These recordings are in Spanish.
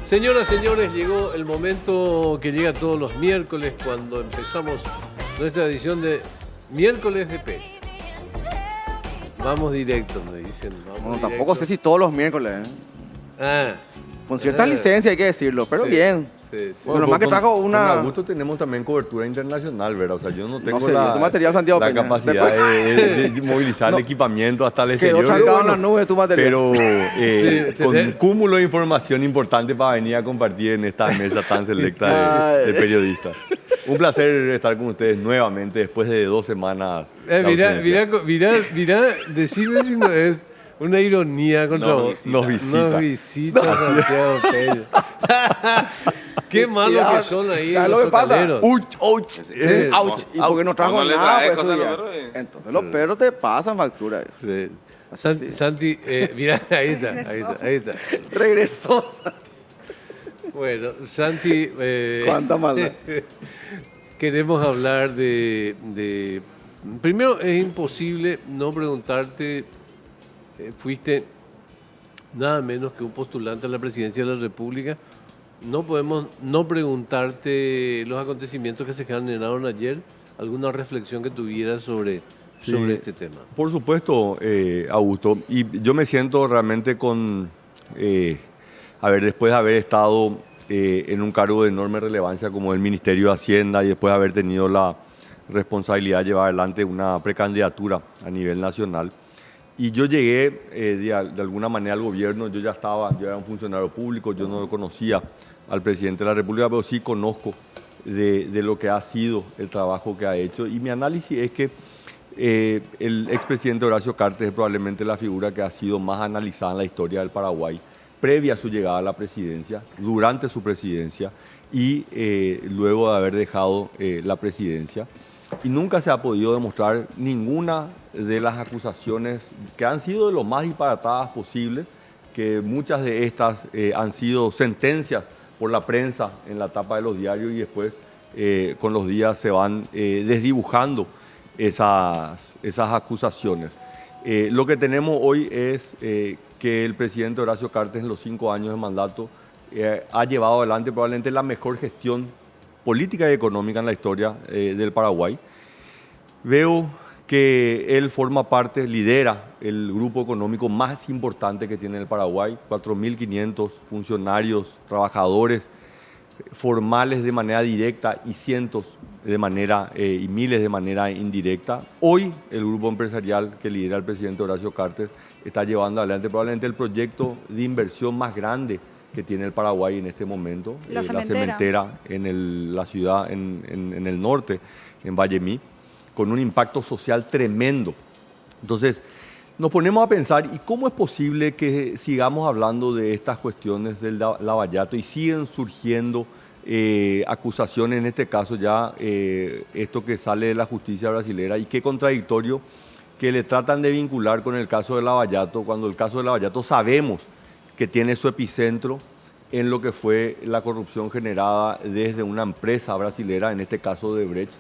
Señoras, señores, llegó el momento que llega todos los miércoles cuando empezamos nuestra edición de Miércoles de P. Vamos directo, me dicen. Bueno, tampoco sé si todos los miércoles. Con cierta Ah. licencia hay que decirlo, pero Sí. bien. Sí. Bueno, más que trajo una... Con Augusto tenemos también cobertura internacional, ¿verdad? O sea, yo no tengo sé, yo tu material, Santiago la Peña. capacidad de movilizar el equipamiento hasta el Quedó exterior. trancado en las nubes tu material. Pero Sí, con un cúmulo de información importante para venir a compartir en esta mesa tan selecta de periodistas. Un placer estar con ustedes nuevamente después de 2 semanas. de ausencia. Mirá, decime si no es una ironía contra vos. Nos visita. Nos visita Santiago Peña. Qué malos que son ahí ¿Sabes los lo que pasa? socaneros. Ouch. ¿Y por qué no trajo No le nada? trae Pues, cosas a ya? nosotros, Entonces los perros te pasan factura. Sí. Así. Santi, mirá, ahí está. Regresó. Bueno, Santi, Cuánta maldad. queremos hablar de... Primero, es imposible no preguntarte, fuiste nada menos que un postulante a la presidencia de la República. No podemos no preguntarte los acontecimientos que se generaron ayer, alguna reflexión que tuvieras sobre este tema. Por supuesto, Augusto. Y yo me siento realmente después de haber estado en un cargo de enorme relevancia como el Ministerio de Hacienda y después de haber tenido la responsabilidad de llevar adelante una precandidatura a nivel nacional. Y yo llegué de alguna manera al gobierno, yo era un funcionario público, yo no lo conocía al presidente de la República, pero sí conozco de lo que ha sido el trabajo que ha hecho. Y mi análisis es que el expresidente Horacio Cartes es probablemente la figura que ha sido más analizada en la historia del Paraguay, previa a su llegada a la presidencia, durante su presidencia y luego de haber dejado la presidencia. Y nunca se ha podido demostrar ninguna de las acusaciones que han sido de lo más disparatadas posible, que muchas de estas han sido sentencias por la prensa en la tapa de los diarios y después con los días se van desdibujando esas acusaciones. Lo que tenemos hoy es que el presidente Horacio Cartes en los 5 años de mandato ha llevado adelante probablemente la mejor gestión política y económica en la historia del Paraguay. Veo que él lidera el grupo económico más importante que tiene el Paraguay, 4.500 funcionarios, trabajadores formales de manera directa y cientos de manera y miles de manera indirecta. Hoy el grupo empresarial que lidera el presidente Horacio Cartes está llevando adelante probablemente el proyecto de inversión más grande que tiene el Paraguay en este momento, la cementera en la ciudad, en el norte, en Vallemí, con un impacto social tremendo. Entonces, nos ponemos a pensar, ¿y cómo es posible que sigamos hablando de estas cuestiones del lavallato y siguen surgiendo acusaciones, en este caso ya esto que sale de la justicia brasilera, y qué contradictorio que le tratan de vincular con el caso del lavallato, cuando el caso del lavallato sabemos que tiene su epicentro en lo que fue la corrupción generada desde una empresa brasilera, en este caso Odebrecht,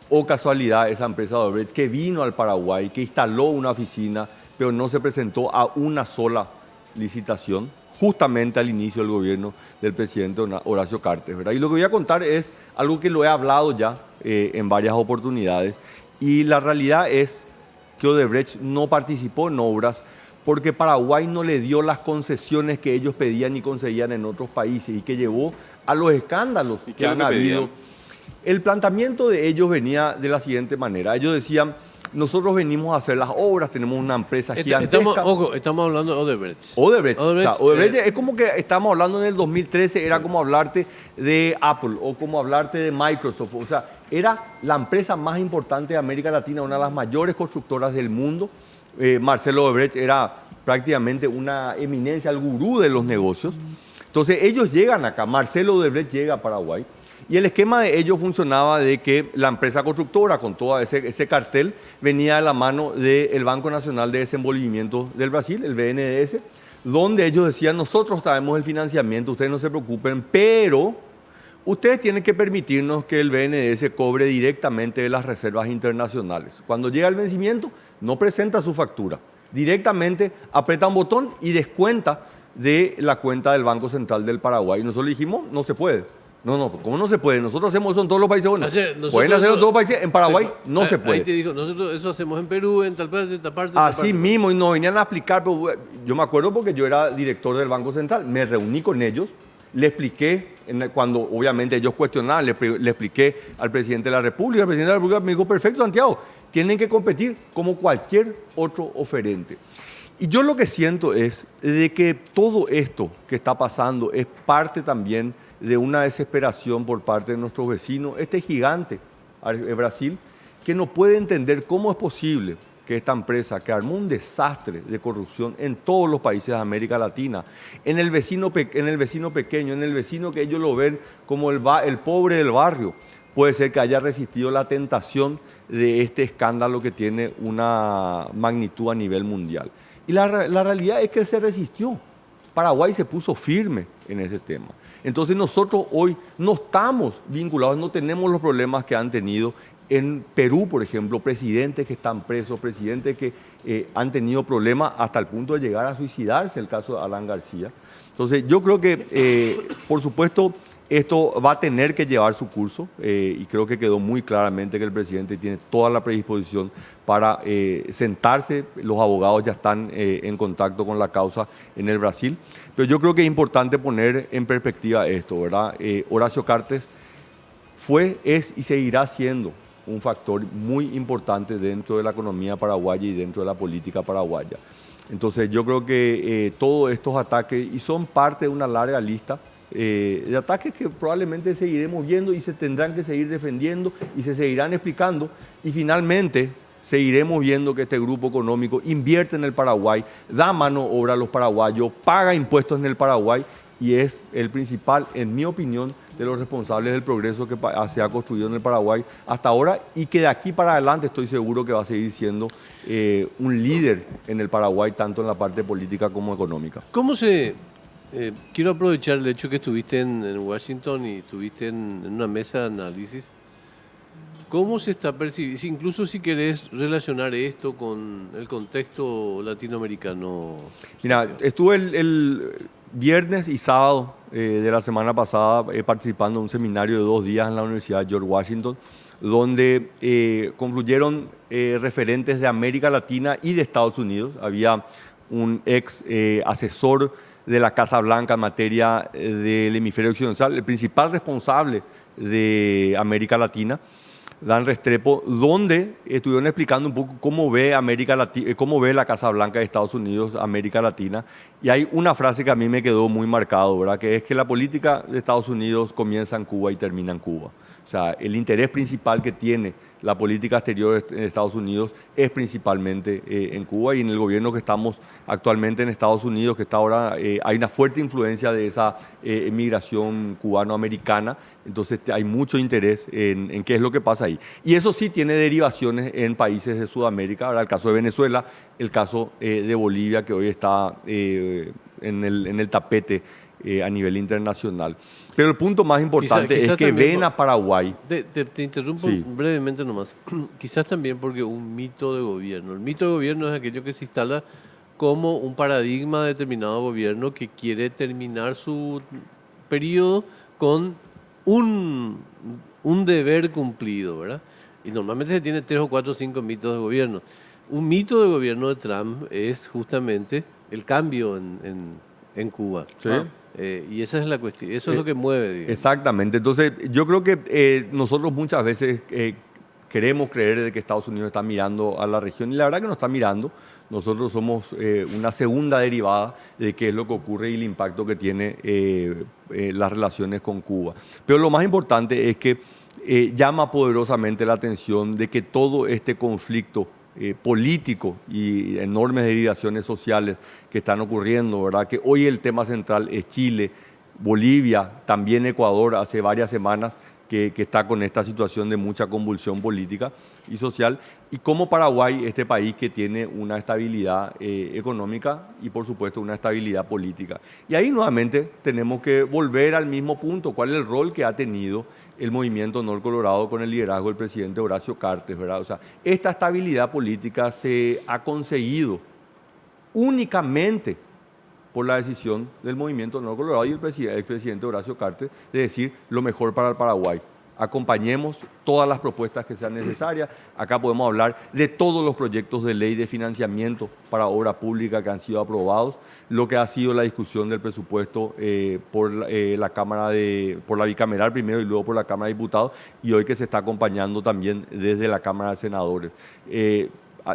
o casualidad esa empresa Odebrecht que vino al Paraguay, que instaló una oficina, pero no se presentó a una sola licitación, justamente al inicio del gobierno del presidente Horacio Cartes, ¿verdad? Y lo que voy a contar es algo que lo he hablado ya en varias oportunidades, y la realidad es que Odebrecht no participó en obras porque Paraguay no le dio las concesiones que ellos pedían y conseguían en otros países y que llevó a los escándalos que han habido. El planteamiento de ellos venía de la siguiente manera. Ellos decían, nosotros venimos a hacer las obras, tenemos una empresa gigantesca. Estamos hablando de Odebrecht. Odebrecht es como que estamos hablando en el 2013, era como hablarte de Apple o como hablarte de Microsoft. O sea, era la empresa más importante de América Latina, una de las mayores constructoras del mundo. Marcelo Odebrecht era prácticamente una eminencia, el gurú de los negocios. Entonces ellos llegan acá, Marcelo Odebrecht llega a Paraguay y el esquema de ellos funcionaba de que la empresa constructora con todo ese cartel venía de la mano del Banco Nacional de Desenvolvimiento del Brasil, el BNDES, donde ellos decían, nosotros traemos el financiamiento, ustedes no se preocupen, pero ustedes tienen que permitirnos que el BNDES cobre directamente de las reservas internacionales. Cuando llega el vencimiento, no presenta su factura. Directamente aprieta un botón y descuenta de la cuenta del Banco Central del Paraguay. Y nosotros le dijimos, no se puede. No, ¿cómo no se puede? Nosotros hacemos eso en todos los países. Bueno, pueden hacerlo en todos los países, en Paraguay no se puede. Ahí te digo, nosotros eso hacemos en Perú, en tal parte, en tal parte. Así mismo, y nos venían a explicar, pero yo me acuerdo porque yo era director del Banco Central, me reuní con ellos, le expliqué, cuando obviamente ellos cuestionaban, le expliqué al presidente de la República, el presidente de la República me dijo, perfecto, Santiago, tienen que competir como cualquier otro oferente. Y yo lo que siento es de que todo esto que está pasando es parte también de una desesperación por parte de nuestros vecinos, este gigante, Brasil, que no puede entender cómo es posible que esta empresa que armó un desastre de corrupción en todos los países de América Latina, en el vecino pequeño, en el vecino que ellos lo ven como el pobre del barrio, puede ser que haya resistido la tentación de este escándalo que tiene una magnitud a nivel mundial. Y la realidad es que se resistió. Paraguay se puso firme en ese tema. Entonces nosotros hoy no estamos vinculados, no tenemos los problemas que han tenido en Perú, por ejemplo, presidentes que están presos, presidentes que han tenido problemas hasta el punto de llegar a suicidarse, el caso de Alan García. Entonces yo creo que, por supuesto, esto va a tener que llevar su curso y creo que quedó muy claramente que el presidente tiene toda la predisposición para sentarse. Los abogados ya están en contacto con la causa en el Brasil. Pero yo creo que es importante poner en perspectiva esto, ¿verdad? Horacio Cartes fue, es y seguirá siendo un factor muy importante dentro de la economía paraguaya y dentro de la política paraguaya. Entonces yo creo que todos estos ataques, y son parte de una larga lista, de ataques que probablemente seguiremos viendo y se tendrán que seguir defendiendo y se seguirán explicando y finalmente seguiremos viendo que este grupo económico invierte en el Paraguay, da mano obra a los paraguayos, paga impuestos en el Paraguay y es el principal, en mi opinión, de los responsables del progreso que se ha construido en el Paraguay hasta ahora y que de aquí para adelante estoy seguro que va a seguir siendo un líder en el Paraguay, tanto en la parte política como económica. ¿Cómo se...? Quiero aprovechar el hecho que estuviste en Washington y estuviste en una mesa de análisis. ¿Cómo se está percibiendo? Incluso si querés relacionar esto con el contexto latinoamericano. Mira, estuve el viernes y sábado de la semana pasada participando en un seminario de 2 días en la Universidad George Washington, donde confluyeron referentes de América Latina y de Estados Unidos. Había un ex asesor de la Casa Blanca en materia del hemisferio occidental, el principal responsable de América Latina, Dan Restrepo, donde estuvieron explicando un poco cómo ve cómo ve la Casa Blanca de Estados Unidos, América Latina. Y hay una frase que a mí me quedó muy marcado, ¿verdad? Que es que la política de Estados Unidos comienza en Cuba y termina en Cuba. O sea, el interés principal que tiene la política exterior de Estados Unidos es principalmente en Cuba y en el gobierno que estamos actualmente en Estados Unidos, que está ahora, hay una fuerte influencia de esa emigración cubano-americana, entonces hay mucho interés en qué es lo que pasa ahí. Y eso sí tiene derivaciones en países de Sudamérica, ¿verdad? El caso de Venezuela, el caso de Bolivia, que hoy está en el tapete a nivel internacional. Pero el punto más importante es que ven a Paraguay. Te interrumpo brevemente nomás. Quizás también porque un mito de gobierno. El mito de gobierno es aquello que se instala como un paradigma de determinado gobierno que quiere terminar su periodo con un deber cumplido, ¿verdad? Y normalmente se tiene 3 o 4 o 5 mitos de gobierno. Un mito de gobierno de Trump es justamente el cambio en Cuba. Sí. Y esa es la cuestión, eso es lo que mueve. Digamos. Exactamente, entonces yo creo que nosotros muchas veces queremos creer de que Estados Unidos está mirando a la región y la verdad que no está mirando. Nosotros somos una segunda derivada de qué es lo que ocurre y el impacto que tiene las relaciones con Cuba. Pero lo más importante es que llama poderosamente la atención de que todo este conflicto político y enormes derivaciones sociales que están ocurriendo, ¿verdad? Que hoy el tema central es Chile, Bolivia, también Ecuador, hace varias semanas que está con esta situación de mucha convulsión política y social, y como Paraguay, este país que tiene una estabilidad económica y por supuesto una estabilidad política. Y ahí nuevamente tenemos que volver al mismo punto, cuál es el rol que ha tenido el movimiento Nor Colorado con el liderazgo del presidente Horacio Cartes, ¿verdad? O sea, esta estabilidad política se ha conseguido únicamente por la decisión del Movimiento Honor Colorado y el expresidente Horacio Cartes de decir lo mejor para el Paraguay. Acompañemos todas las propuestas que sean necesarias. Acá podemos hablar de todos los proyectos de ley de financiamiento para obra pública que han sido aprobados, lo que ha sido la discusión del presupuesto por la bicameral primero y luego por la Cámara de Diputados, y hoy que se está acompañando también desde la Cámara de Senadores.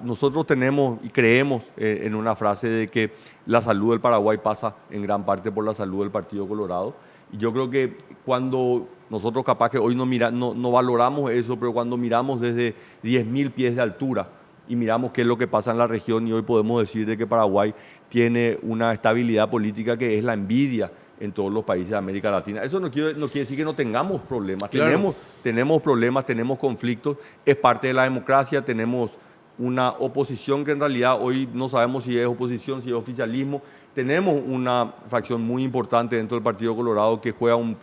Nosotros tenemos y creemos en una frase de que la salud del Paraguay pasa en gran parte por la salud del Partido Colorado. Y yo creo que cuando nosotros capaz que hoy no valoramos eso, pero cuando miramos desde 10.000 pies de altura y miramos qué es lo que pasa en la región, y hoy podemos decir de que Paraguay tiene una estabilidad política que es la envidia en todos los países de América Latina. Eso no quiere decir que no tengamos problemas. Claro. Tenemos problemas, tenemos conflictos, es parte de la democracia, tenemos una oposición que en realidad hoy no sabemos si es oposición, si es oficialismo. Tenemos una fracción muy importante dentro del Partido Colorado que juega un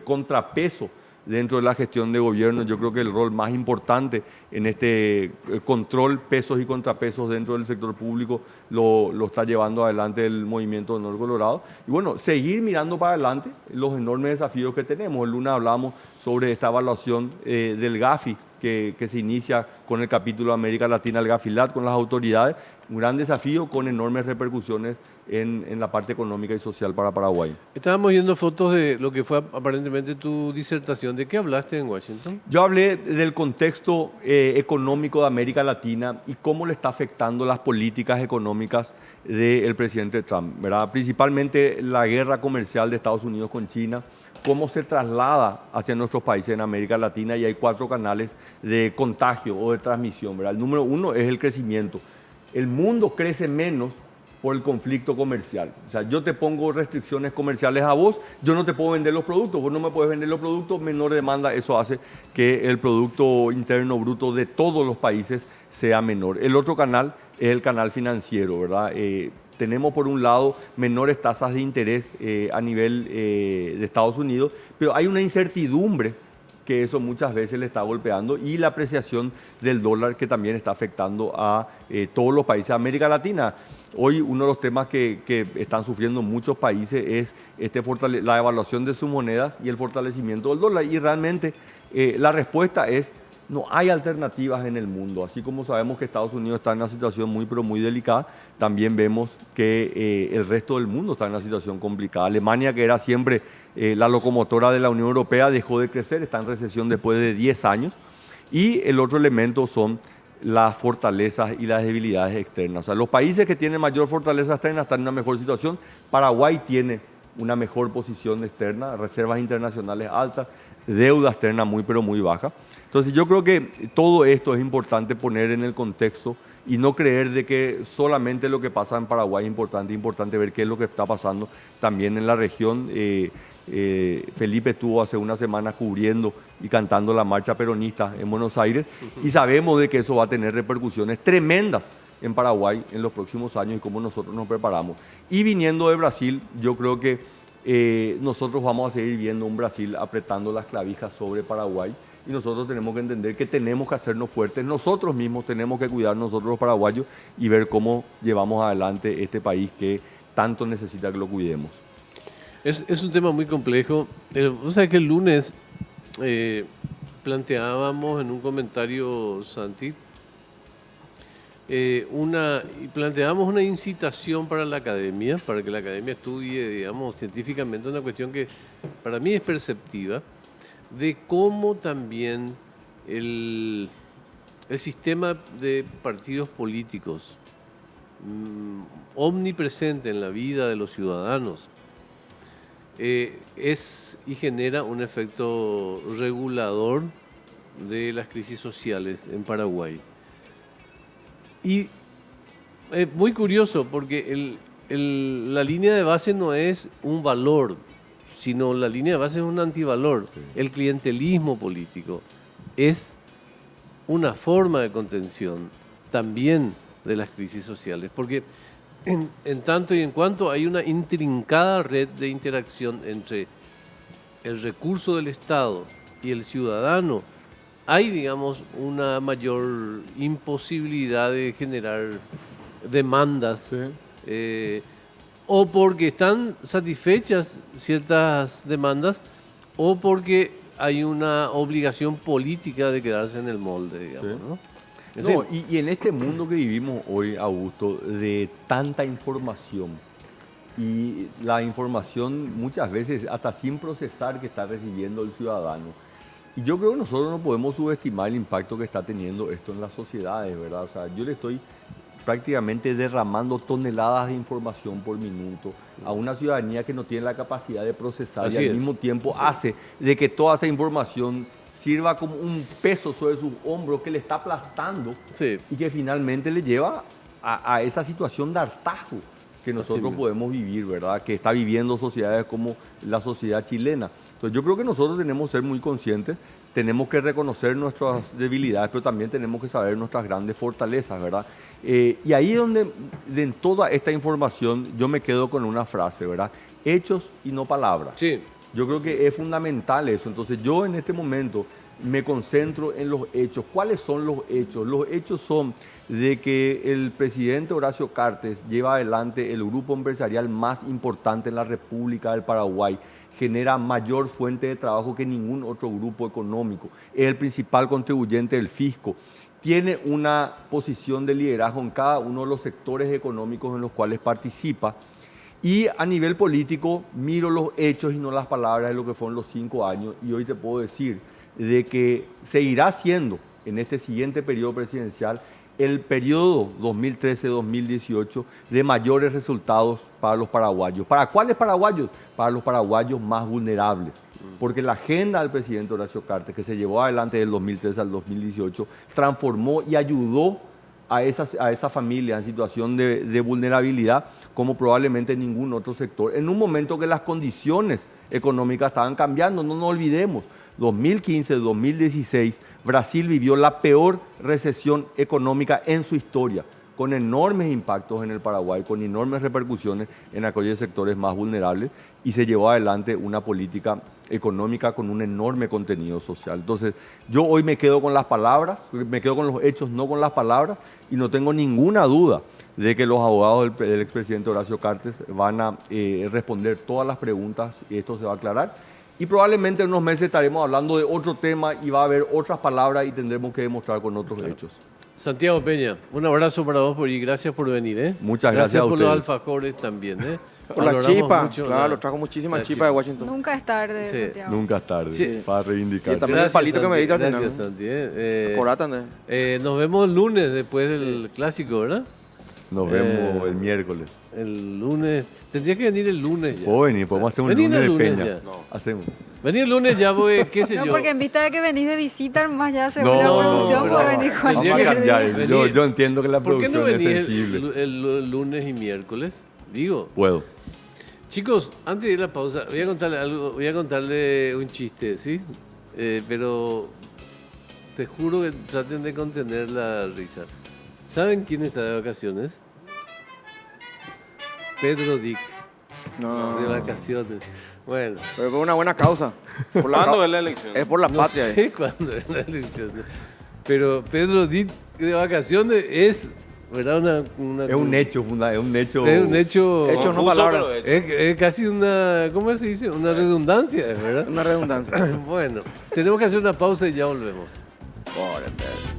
contrapeso dentro de la gestión de gobierno. Yo creo que el rol más importante en este control, pesos y contrapesos dentro del sector público lo está llevando adelante el Movimiento Honor Colorado. Y bueno, seguir mirando para adelante los enormes desafíos que tenemos. El lunes hablamos sobre esta evaluación del GAFI que se inicia con el capítulo de América Latina, el GAFILAT, con las autoridades. Un gran desafío con enormes repercusiones en la parte económica y social para Paraguay. Estábamos viendo fotos de lo que fue aparentemente tu disertación. ¿De qué hablaste en Washington? Yo hablé del contexto económico de América Latina y cómo le está afectando las políticas económicas del presidente Trump, ¿verdad? Principalmente la guerra comercial de Estados Unidos con China, cómo se traslada hacia nuestros países en América Latina, y hay 4 canales de contagio o de transmisión, ¿verdad? El número 1 es el crecimiento. El mundo crece menos por el conflicto comercial. O sea, yo te pongo restricciones comerciales a vos, yo no te puedo vender los productos, vos no me puedes vender los productos, menor demanda, eso hace que el Producto Interno Bruto de todos los países sea menor. El otro canal es el canal financiero, ¿verdad? Tenemos por un lado menores tasas de interés a nivel de Estados Unidos, pero hay una incertidumbre que eso muchas veces le está golpeando, y la apreciación del dólar que también está afectando a todos los países de América Latina. Hoy uno de los temas que están sufriendo muchos países es la evaluación de sus monedas y el fortalecimiento del dólar, y realmente la respuesta es: no hay alternativas en el mundo. Así como sabemos que Estados Unidos está en una situación muy, pero muy delicada, también vemos que el resto del mundo está en una situación complicada. Alemania, que era siempre la locomotora de la Unión Europea, dejó de crecer, está en recesión después de 10 años. Y el otro elemento son las fortalezas y las debilidades externas. O sea, los países que tienen mayor fortaleza externa están en una mejor situación. Paraguay tiene una mejor posición externa, reservas internacionales altas, deuda externa muy, pero muy baja. Entonces yo creo que todo esto es importante poner en el contexto y no creer de que solamente lo que pasa en Paraguay es importante ver qué es lo que está pasando también en la región. Felipe estuvo hace una semana cubriendo y cantando la marcha peronista en Buenos Aires, y sabemos de que eso va a tener repercusiones tremendas en Paraguay en los próximos años y cómo nosotros nos preparamos. Y viniendo de Brasil, yo creo que nosotros vamos a seguir viendo un Brasil apretando las clavijas sobre Paraguay. Y nosotros tenemos que entender que tenemos que hacernos fuertes, nosotros mismos tenemos que cuidar nosotros los paraguayos y ver cómo llevamos adelante este país que tanto necesita que lo cuidemos. Es un tema muy complejo. O sea que el lunes planteábamos en un comentario, Santi, planteábamos una incitación para la academia, para que la academia estudie, digamos, científicamente una cuestión que para mí es perceptiva, de cómo también el sistema de partidos políticos omnipresente en la vida de los ciudadanos es y genera un efecto regulador de las crisis sociales en Paraguay. Y es muy curioso porque la línea de base no es un valor, sino la línea de base es un antivalor. Sí. El clientelismo político es una forma de contención también de las crisis sociales, porque en tanto y en cuanto hay una intrincada red de interacción entre el recurso del Estado y el ciudadano, hay, digamos, una mayor imposibilidad de generar demandas. Sí. o porque están satisfechas ciertas demandas, o porque hay una obligación política de quedarse en el molde, digamos, Sí. ¿no? No, y en este mundo que vivimos hoy, Augusto, de tanta información, y la información muchas veces hasta sin procesar que está recibiendo el ciudadano, y yo creo que nosotros no podemos subestimar el impacto que está teniendo esto en las sociedades, ¿verdad? O sea, yo le estoy prácticamente derramando toneladas de información por minuto a una ciudadanía que no tiene la capacidad de procesar Así y al es. mismo tiempo hace de que toda esa información sirva como un peso sobre sus hombros que le está aplastando Sí. y que finalmente le lleva a esa situación de hartazgo que nosotros mismo. podemos vivir, ¿verdad? Que está viviendo sociedades como la sociedad chilena. Entonces yo creo que nosotros tenemos que ser muy conscientes, tenemos que reconocer nuestras debilidades, pero también tenemos que saber nuestras grandes fortalezas, ¿verdad? Y ahí es donde, en toda esta información, yo me quedo con una frase, ¿verdad? Hechos y no palabras. Sí. Yo creo que es fundamental eso. Entonces yo en este momento me concentro en los hechos. ¿Cuáles son los hechos? Los hechos son de que el presidente Horacio Cartes lleva adelante el grupo empresarial más importante en la República del Paraguay. Genera mayor fuente de trabajo que ningún otro grupo económico. Es el principal contribuyente del fisco. Tiene una posición de liderazgo en cada uno de los sectores económicos en los cuales participa. Y a nivel político, miro los hechos y no las palabras de lo que fueron los 5 años. Y hoy te puedo decir de que seguirá siendo en este siguiente periodo presidencial el periodo 2013-2018 de mayores resultados para los paraguayos. ¿Para cuáles paraguayos? Para los paraguayos más vulnerables. Porque la agenda del presidente Horacio Cartes, que se llevó adelante del 2013 al 2018, transformó y ayudó a esa familia en situación de vulnerabilidad como probablemente ningún otro sector. En un momento que las condiciones económicas estaban cambiando, no nos olvidemos, 2015-2016, Brasil vivió la peor recesión económica en su historia, con enormes impactos en el Paraguay, con enormes repercusiones en aquellos sectores más vulnerables, y se llevó adelante una política económica con un enorme contenido social. Entonces, yo hoy me quedo con las palabras, me quedo con los hechos, no con las palabras, y no tengo ninguna duda de que los abogados del expresidente Horacio Cartes van a responder todas las preguntas y esto se va a aclarar. Y probablemente en unos meses estaremos hablando de otro tema y va a haber otras palabras y tendremos que demostrar con otros hechos. Santiago Peña, un abrazo para vos y gracias por venir, ¿eh? Muchas gracias a por los ustedes. alfajores también, ¿eh? Por la Valoramos chipa, mucho claro, trajo muchísimas chipas de Washington. Nunca es tarde, Sí, Santiago. Nunca es tarde Sí. para reivindicar. Y también el palito que me diste al final. Gracias, Santi. Corata, ¿no? Nos vemos el lunes después del clásico, ¿verdad? Nos vemos el miércoles. El lunes. Tendría que venir el lunes ya. Puedo venir, podemos hacer un Vení lunes el de lunes Peña. ya. Hacemos. Vení el lunes ya, porque, qué sé No, yo. porque en vista de que venís de visita, más ya según No, la producción, pero puede venir vamos a Vamos a cualquier cambiar. día. Venir. Yo entiendo que la ¿Por qué no producción es venís sensible. el lunes y miércoles? Digo. Puedo. Chicos, antes de ir a la pausa, voy a contarle algo, voy a contarle un chiste, ¿sí? Pero te juro que traten de contener la risa. ¿Saben quién está de vacaciones? Pedro Dick, No, de vacaciones. Bueno, pero por una buena causa. Por la ¿Cuándo cau- es la elección? Es por la no patria. sé cuándo es la elección. Pero Pedro Dick de vacaciones es, ¿verdad? Es un hecho, es un hecho. Es un hecho. Hecho, no Confuso, palabras. pero hecho. Es casi una, ¿cómo se dice? Una redundancia, ¿verdad? Una redundancia. Bueno, tenemos que hacer una pausa y ya volvemos. Órale.